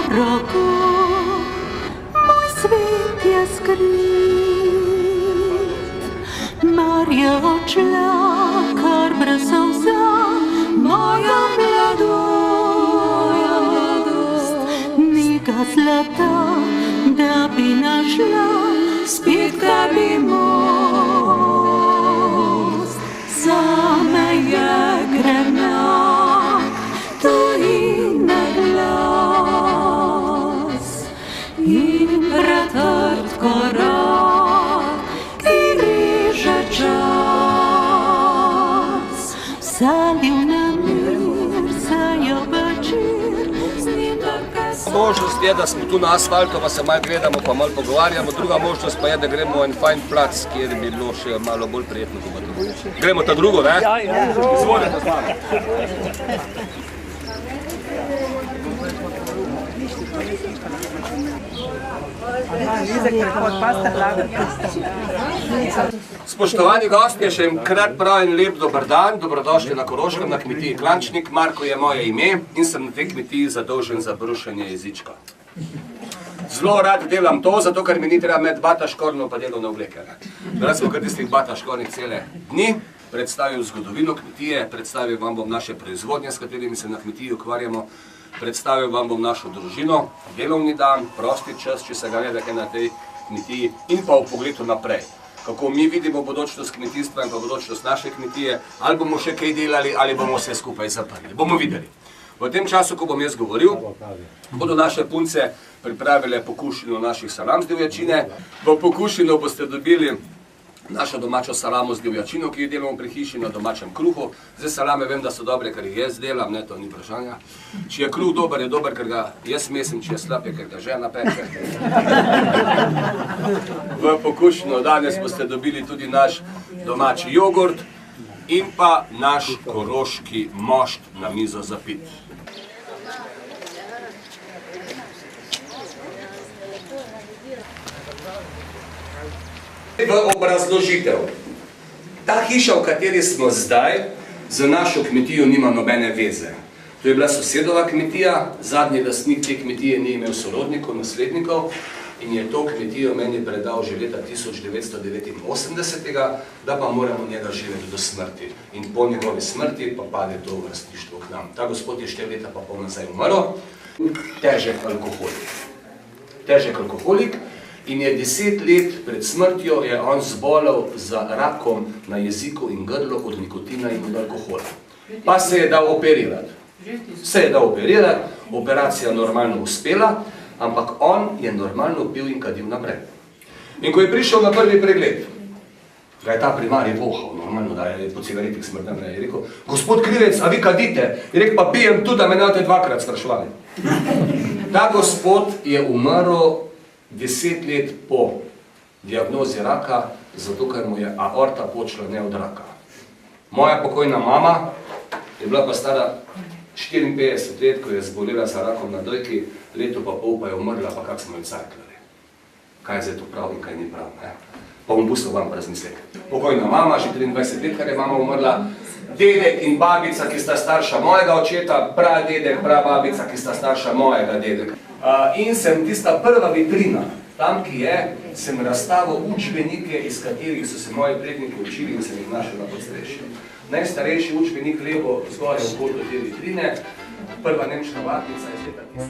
roko, moj svet je skrit. Marja odšla, kar brez solza, moja mladost. Nega zlata, da bi našla, spet kaj bi most. Zame je grenak, tujine glas in pretrd korak, ki reže čas. Zaljubna mir se je večer, z njim trke so. Možnost je, da smo tu na asfaltu, pa se malo gledamo, pa malo pogovarjamo. Druga možnost pa je, da gremo en fajn plac, kjer bi bilo še malo bolj prijetno. Gremo ta drugo, ne? Ja. Izvolite z nami. Spoštovani gostje, še enkrat prav en lep dober dan, dobrodošli na Koroškem, na kmetiji Klančnik. Marko je moje ime in sem na tej kmetiji zadolžen za brušenje jezička. Zelo rad delam to, zato ker mi ni treba med bataškorno pa delovne obleke. Danes smo kar tistih bataškornih cele dni, predstavil zgodovino kmetije, predstavil vam bom naše proizvodnje, s katerimi se na kmetiji ukvarjamo, predstavil vam bom našo družino, delovni dan, prosti čas, če se ga ne da kaj na tej kmetiji in pa v pogledu naprej. Kako mi vidimo bodočnost kmetijstva in pa bodočnost naše kmetije, ali bomo še kaj delali, ali bomo vse skupaj zaprli. Bomo videli. V tem času, ko bom jaz govoril, bodo naše punce pripravile pokušino naših salam z divjačine. V pokušino boste dobili našo domačo salamo z divjačino, ki jo delamo pri hiši na domačem kruhu. Zdaj salame vem, da so dobre, ker jih jaz delam, ne, to ni vprašanja. Če je kruh dober, je dober, ker ga jaz mesim, če je slab, je, ker ga žena peče. V pokušino danes boste dobili tudi naš domači jogurt in pa naš koroški mošt na mizo za pit. V obrazložitev. Ta hiša, v kateri smo zdaj, z našo kmetijo nima nobene veze. To je bila sosedova kmetija, zadnji lastnik te kmetije ni imel sorodnikov, naslednikov in je to kmetijo meni predal že leta 1989, da pa moramo njega živeti do smrti. In po njegovi smrti pa pade to v lastništvo k nam. Ta gospod je 4 leta pa pol nazaj umrl, težek alkoholik. Težek alkoholik. In je 10 let pred smrtjo je on zbolel za rakom na jeziku in grlu od nikotina in od alkohola. Pa se je dal operirati. Operacija normalno uspela, ampak on je normalno pil in kadil naprej. In ko je prišel na prvi pregled, ga je ta primarij vohal, normalno, da je po cigaretih smrden, je rekel, gospod Krivec, a vi kadite? Je rekel, pa pijem tudi, da me ne boste dvakrat spraševali. Ta gospod je umrl 10 let po diagnozi raka, zato ker mu je aorta počela ne od raka. Moja pokojna mama je bila pa stara 54 let, ko je zbolela za rakom na dojki, leto pa pol pa je umrla, pa kak smo jo cajklali. Kaj je zdaj to prav in kaj ni prav, ne? Pa bom pustil vam razmislek. Pokojna mama, že 23 let, kar je mama umrla, dedek in babica, ki sta starša mojega očeta, pradedek, prababica, ki sta starša mojega dedeka. In sem tista prva vitrina, tam, ki je, sem razstavil učbenike, iz katerih so se moji predniki učili in sem jih našel na podstrešju. Najstarejši učbenik levo zgoraj v kotu te vitrine, prva nemška vatnica iz leta 1000.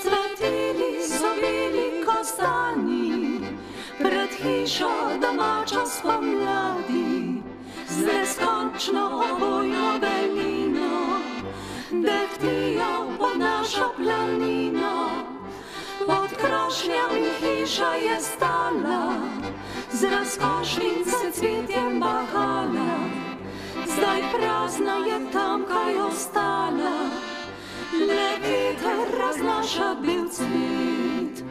Cveteli so veliko stani, pred hišo domačo spomladi, z neskončno obojno belino, dehtijo pod našo planino. Pod krošnjam hiša je stala, z razkošnim se cvetjem bahala. Zdaj prazna je tam, kaj ostala, le veter raznaša bel cvet.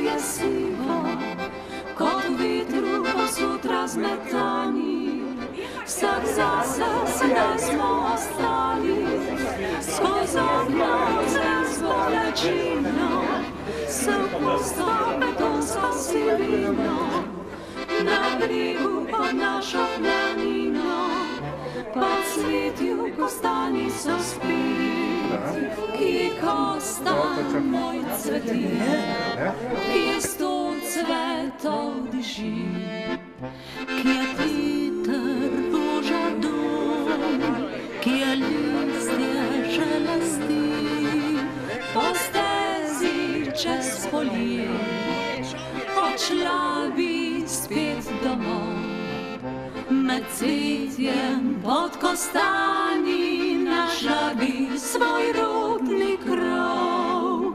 je sivo, kot v vetru posod razmetani. Vsak zase sedaj smo ostali, skozi okno z bolečino, se v pusto betonsko silino, na bregu pod našo planino, pod svetju kostani so spet, ki Kosta moj cvetir, ki sto cvetov diši, ki je Peter Boža dom, ki je listje želasti, po stezi čez polje, odšla bi spet domov. Med cvetjem pod kostani našla bi svoj rodni krov.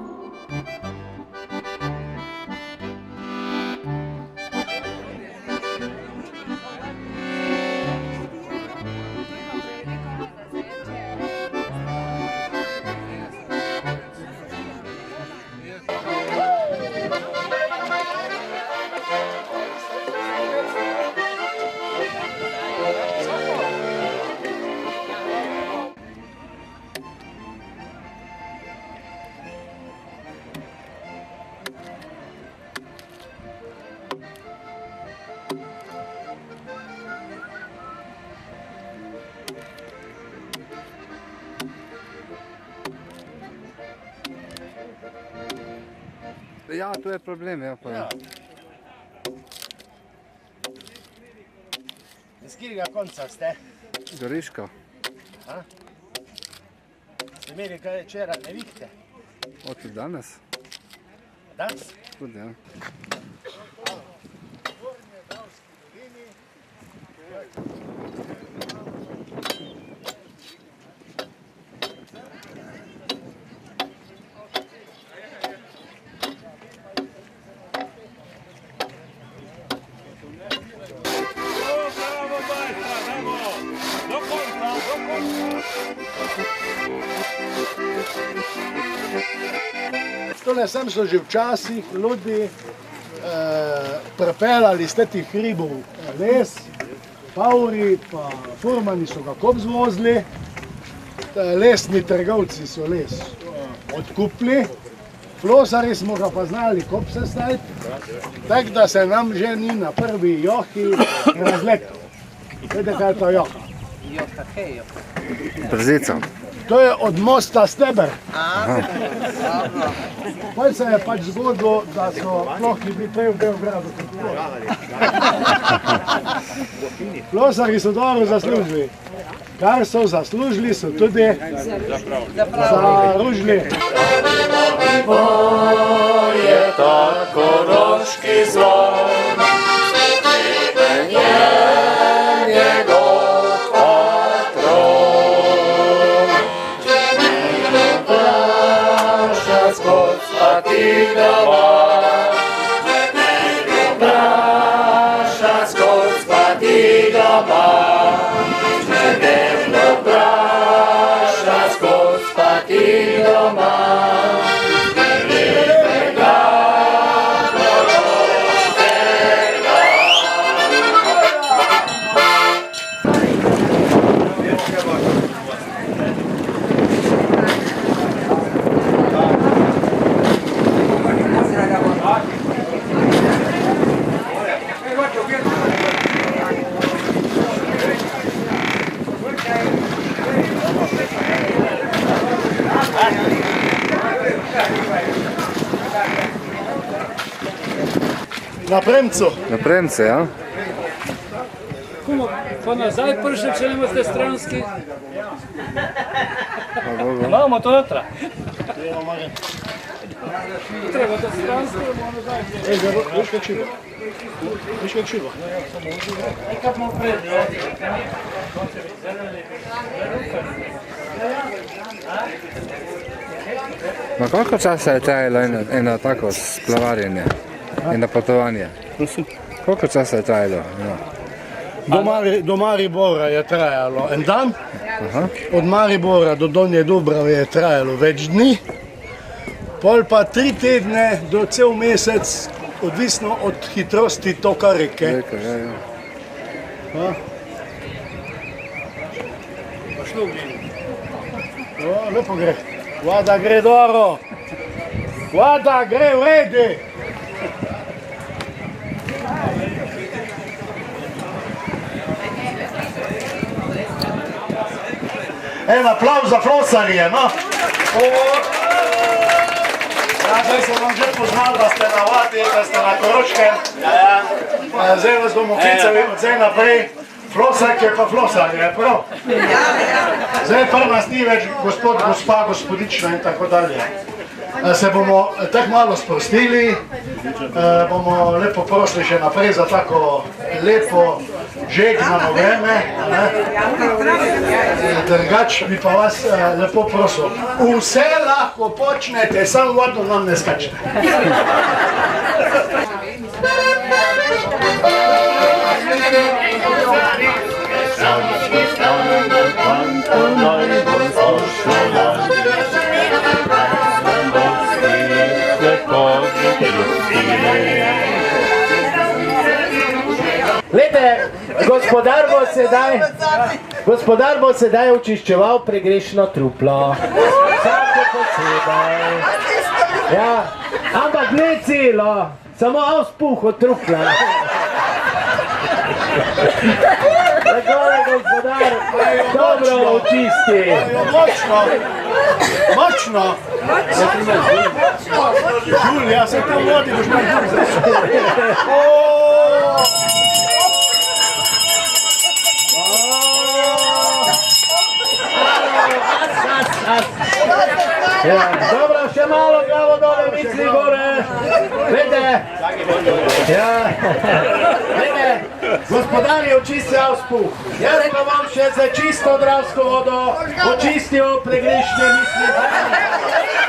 Ja, to je problem, ja. Ja. Z katerega konca ste? Goriška. Ste imeli kaj včeraj nevihte? Od danes? Danes? Tudi, ja. Tole sem so že včasih ljudi prepeljali z teh hribov les, Pavri pa furmani so ga kop zvozili, lesni trgovci so les odkupili, flosari smo ga pa znali kop sestaviti, tako da se nam že ni na prvi johi razletel. Vede, kaj je to joha? Joha, hej, joha. Brzica. To je od mosta Steber. Potem se je pač zgodilo, da so plohi bili prej v Beogradu kot plohi. Flosarji so dobro zaslužili. Kar so zaslužili, so tudi zaružili. Je ta koroški zvon, svetleben je njegov patron. Če me vpraša Gospa ti doma, če me vpraša Gospa ti doma, če me vpraša Gospa ti doma. Na premcu. Na premce, ja? Pa nazaj prišli, če nemate stranski. Pa dobro. Imamo to jutra. Treba to stranski, imamo nazaj. Viš kak šivo? Viš kak šivo? Nekaj smo pred, Ma koliko časa je trajalo eno tako splavarjenje, eno potovanje? Koliko časa je trajalo? No. Do Maribora je trajalo en dan, Aha. od Maribora do Donje Dubrave je trajalo več dni, pol pa 3 tedne do cel mesec, odvisno od hitrosti toka reke. Reka, ja. Lepo gre. Voda gre dobro. Voda gre v redu. En aplauz za flosanje, no? Zdaj sem vam že poznal, da ste na vati, da ste na Koroškem. Zdaj vas bomo klicali od zdaj naprej. Flosajke pa flosanje, prav? Zdaj pa nas ni več gospod, gospa, gospodična in tako dalje. Se bomo tako malo sprostili, bomo lepo prosili še naprej za tako lepo žegnano vreme. Drugač bi pa vas lepo prosil, vse lahko počnete, samo vodo nam ne skačete. Glede, gospodar bo sedaj očiščeval pregrešno truplo. Vsako posebej. Ja, ampak ne celo, samo avspuh od trupla. Takole, gospodar, dobro očisti. Močno, močno. Žul, ja se tam vodi, boš nam žul začel. Dobro, še malo glavo dole, misli gore. Glede, gospodar je očistil avspuh. Jaz pa vam še za čisto dravsko vodo očistil pregrešne misli z glave.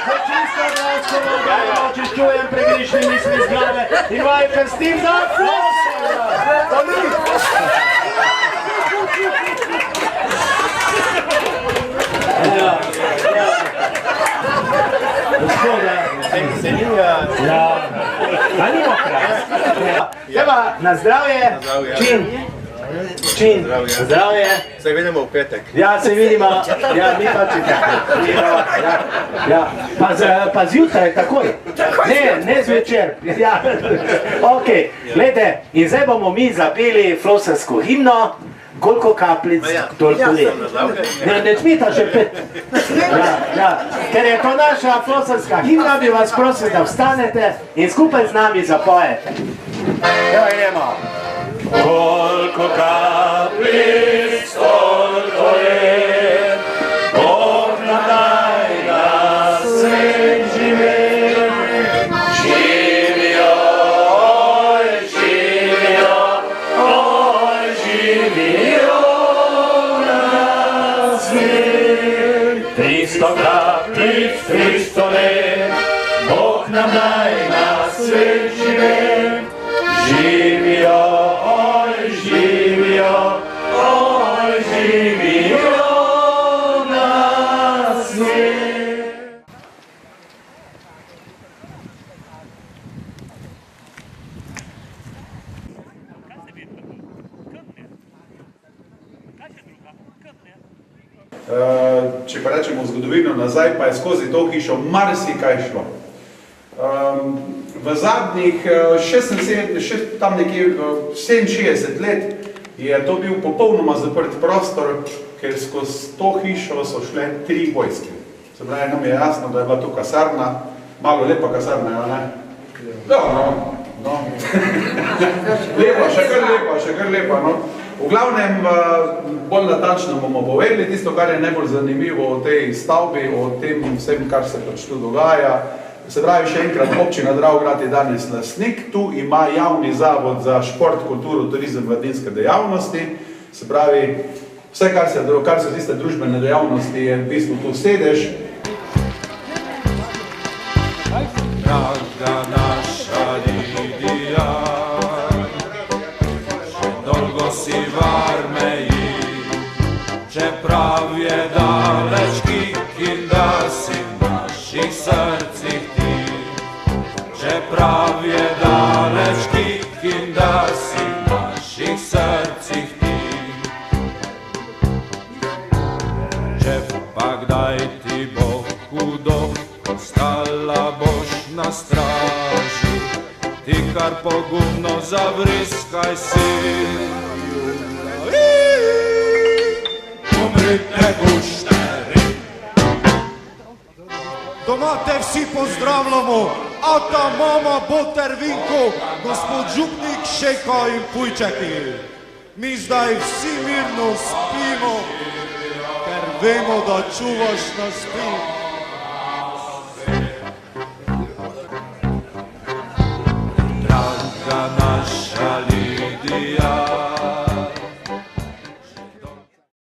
Za čisto dravsko vodo očiščujem pregrešne misli z glave in vaj krstim za Evo, na zdravje, čin, zdravje. Se vidimo v petek. Ja, se vidimo, ja, mi pa ja, pa zjutraj, takoj. Ne zvečer, ja, ok, glede, in zdaj bomo mi zapeli flosarsko himno, koliko kapljic, toliko let. Ne smeta še 5. Ja, ker je to naša flosarska himna, bi vas prosil, da vstanete in skupaj z nami zapojete. Evo, idemo. Koliko kapljic, toliko let, Bog nam daj, da svet živi. Živijo, živijo, živijo na svet. 300 kapljic, 300 let, Bog nam daj, da svet živi. Živijo, živijo, živijo na svet. Če pa rečemo zgodovino nazaj, pa je skozi to hišo marsikaj šlo. V zadnjih tam nekje 67 let je to bil popolnoma zaprt prostor, ker skozi to hišo so šle 3 vojske. Se pravi, nam je jasno, da je bila to kasarna, malo lepa kasarna, ja, ne? No. Lepa, še kar lepa, no. V glavnem, bolj natančno bomo povedali tisto, kar je najbolj zanimivo o tej stavbi, o tem vsem, kar se pač tu dogaja. Se pravi, še enkrat, občina Dravograd je danes lastnik, tu ima javni zavod za šport, kulturo, turizem, mladinske dejavnosti. Se pravi, vse, kar so tiste družbene dejavnosti, je v bistvu tu sedež. Draga naša Lidija, še dolgo si v armeji, čeprav je daleč kik in da si v naših srcih ti. kar pogumno zavriskaj si. Umrit ne boš stari. Doma te vsi pozdravljamo, ata, mama, boter, vinko, gospod župnik, šejka in pujčeki. Mi zdaj vsi mirno spimo, ker vemo, da čuvaš nas ti.